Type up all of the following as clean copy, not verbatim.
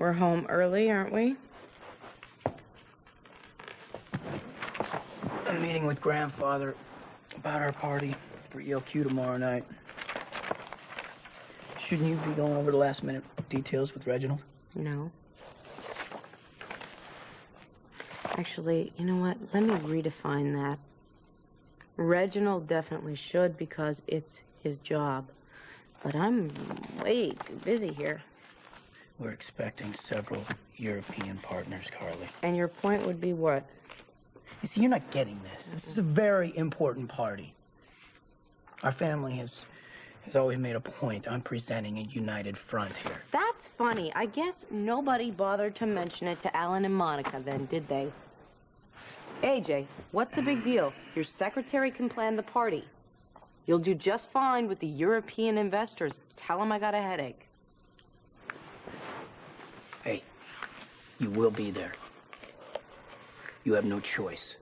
We're home early, aren't we? I'm meeting with Grandfather about our party for ELQ tomorrow night. Shouldn't you be going over the last-minute details with Reginald? No. Actually, you know what? Let me redefine that. Reginald definitely should because it's his job. But I'm way too busy here. We're expecting several European partners, Carly. And your point would be what? You see, you're not getting this. This is a very important party. Our family has always made a point on presenting a united front here. That's funny. I guess nobody bothered to mention it to Alan and Monica then, did they? AJ, what's the big deal? Your secretary can plan the party. You'll do just fine with the European investors. Tell them I got a headache. Hey, you will be there. You have no choice.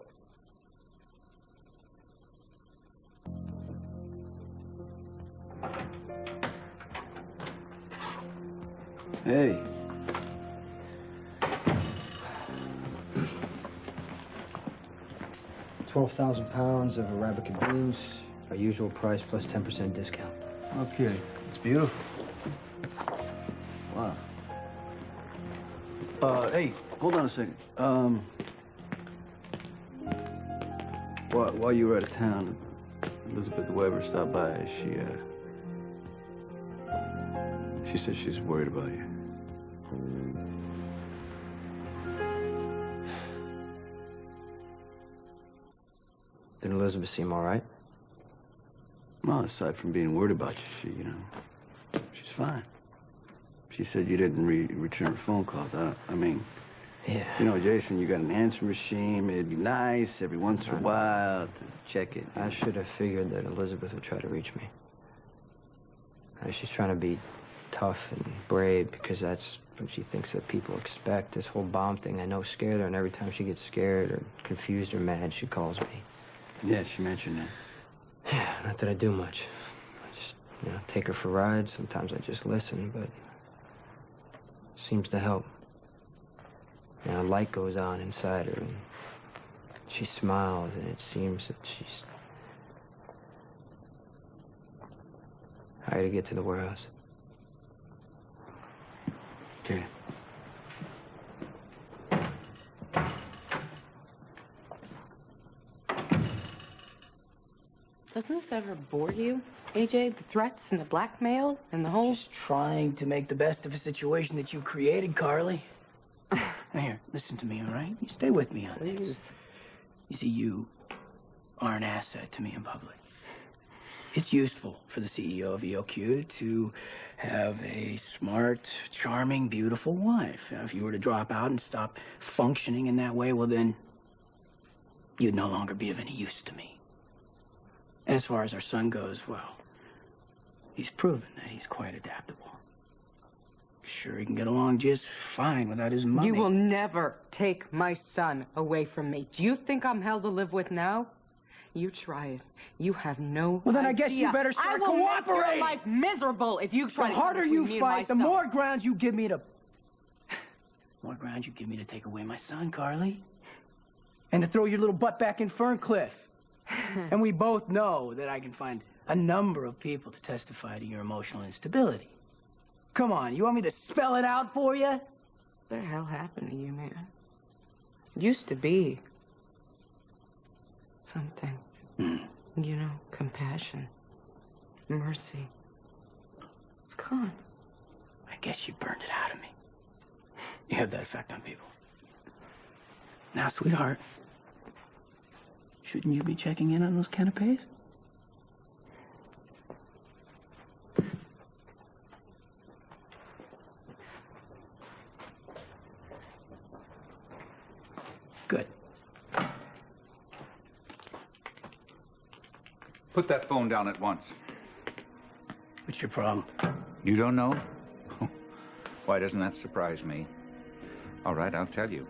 Hey. £12,000 of Arabica beans, our usual price plus 10% discount. Okay, it's beautiful. Wow. Hey, hold on a second. While you were out of town, Elizabeth Weber stopped by. She said she's worried about you. Did Elizabeth seem all right? Well, aside from being worried about you, she's fine. She said you didn't return her phone calls. I mean, yeah. Jason, you got an answering machine. It'd be nice every once in a while to check it. I should have figured that Elizabeth would try to reach me. She's trying to be tough and brave because that's what she thinks that people expect. This whole bomb thing, I know, scared her, and every time she gets scared or confused or mad, she calls me. Yeah, she mentioned that. Yeah, not that I do much. I just, take her for rides. Sometimes I just listen, but it seems to help. A light goes on inside her, and she smiles, and it seems that she's... I gotta get to the warehouse. Okay. Doesn't this ever bore you, AJ? The threats and the blackmail and the whole... Just trying to make the best of a situation that you created, Carly. Now here, listen to me, all right? You stay with me on this. You see, you are an asset to me in public. It's useful for the CEO of ELQ to have a smart, charming, beautiful wife. Now, if you were to drop out and stop functioning in that way, well, then you'd no longer be of any use to me. And as far as our son goes, well, he's proven that he's quite adaptable. Sure, he can get along just fine without his money. You will never take my son away from me. Do you think I'm hell to live with now? You try it. You have no Well, then idea. I guess you better start cooperating. I will make your life miserable if you try to... The harder you fight, the more grounds you give me to... take away my son, Carly. And to throw your little butt back in Ferncliff. And we both know that I can find a number of people to testify to your emotional instability. Come on, you want me to spell it out for you? What the hell happened to you, man? It used to be something. Compassion, mercy. It's gone. I guess you burned it out of me. You have that effect on people. Now, sweetheart, shouldn't you be checking in on those canapes? Good. Put that phone down at once. What's your problem? You don't know? Why doesn't that surprise me? All right, I'll tell you.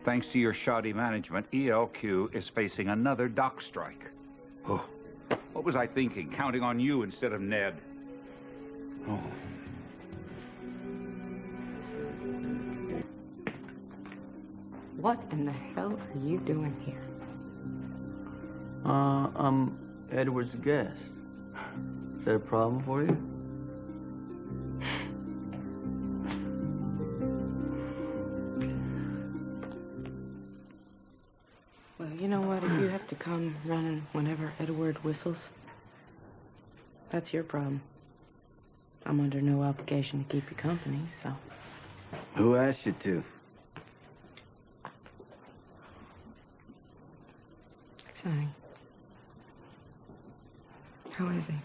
Thanks to your shoddy management, ELQ is facing another dock strike. Oh, what was I thinking? Counting on you instead of Ned. Oh. What in the hell are you doing here? I'm Edward's guest. Is that a problem for you? Well, you know what? If you have to come running whenever Edward whistles, that's your problem. I'm under no obligation to keep you company, so... Who asked you to? Sonny. How is he?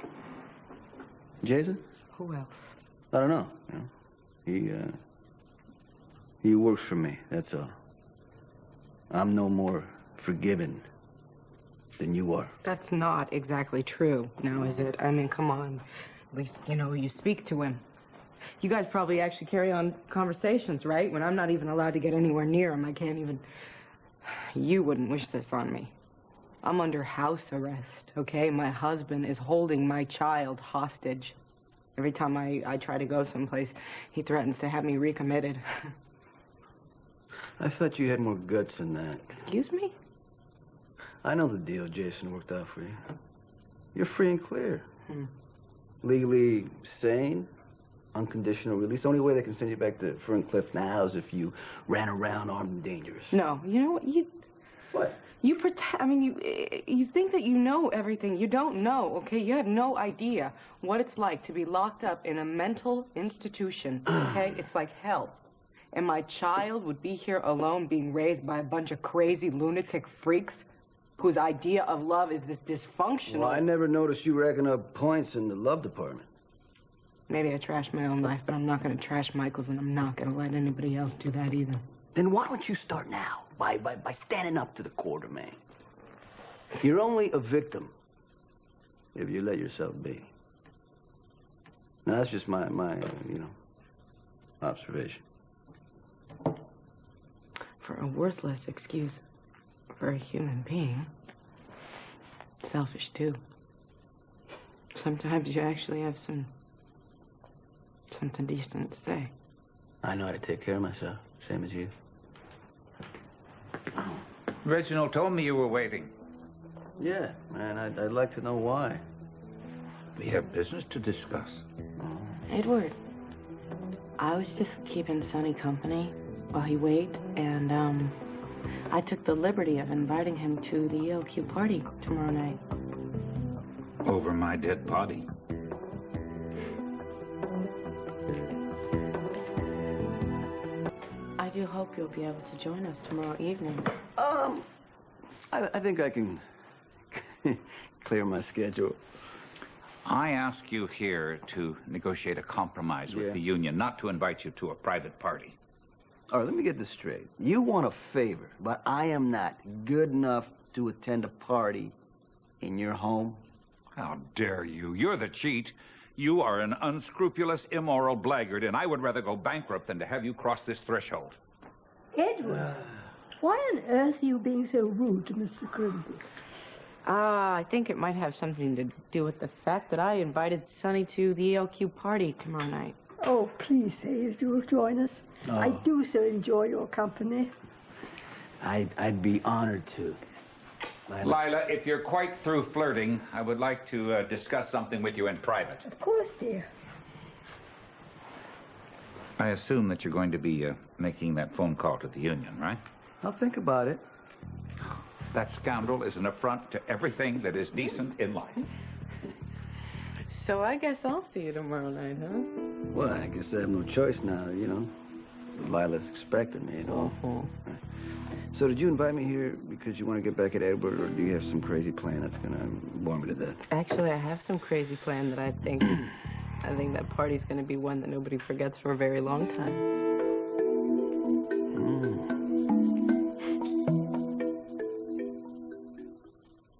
Jason? Who else? I don't know. You know, he works for me, that's all. I'm no more forgiven than you are. That's not exactly true, now is it? I mean, come on. At least, you know, you speak to him. You guys probably actually carry on conversations, right? When I'm not even allowed to get anywhere near him, I can't even... You wouldn't wish this on me. I'm under house arrest, okay? My husband is holding my child hostage. Every time I try to go someplace, he threatens to have me recommitted. I thought you had more guts than that. Excuse me? I know the deal Jason worked out for you. You're free and clear. Legally sane, unconditional release. The only way they can send you back to Ferncliff now is if you ran around armed and dangerous. No, you know what? What? You pretend, I mean, you think that you know everything. You don't know, okay? You have no idea what it's like to be locked up in a mental institution, okay? It's like hell. And my child would be here alone being raised by a bunch of crazy lunatic freaks whose idea of love is this dysfunctional... Well, I never noticed you racking up points in the love department. Maybe I trashed my own life, but I'm not going to trash Michael's, and I'm not going to let anybody else do that either. Then why don't you start now? By standing up to the quartermain. You're only a victim if you let yourself be. Now, that's just my observation. For a worthless excuse for a human being, selfish too. Sometimes you actually have something decent to say. I know how to take care of myself, same as you. Reginald told me you were waiting. Yeah, man, I'd like to know why. We have business to discuss. Edward, I was just keeping Sonny company while he waited, and I took the liberty of inviting him to the ELQ party tomorrow night. Over my dead body. I do hope you'll be able to join us tomorrow evening. I think I can clear my schedule. I ask you here to negotiate a compromise with the union, not to invite you to a private party. All right, let me get this straight. You want a favor, but I am not good enough to attend a party in your home? How dare you? You're the cheat. You are an unscrupulous, immoral blackguard, and I would rather go bankrupt than to have you cross this threshold. Edward, why on earth are you being so rude to Mr. Corinthos? I think it might have something to do with the fact that I invited Sonny to the ELQ party tomorrow night. Oh, please say if you'll join us. Oh. I do so enjoy your company. I'd be honored to. Lila, if you're quite through flirting, I would like to discuss something with you in private. Of course, dear. I assume that you're going to be making that phone call to the union, right? I'll think about it. That scoundrel is an affront to everything that is decent in life. So I guess I'll see you tomorrow night, huh? Well, I guess I have no choice now, you know. Lila's expecting me, you know. Right. So did you invite me here because you want to get back at Edward, or do you have some crazy plan that's going to bore me to death? Actually, I have some crazy plan that I think that party's going to be one that nobody forgets for a very long time.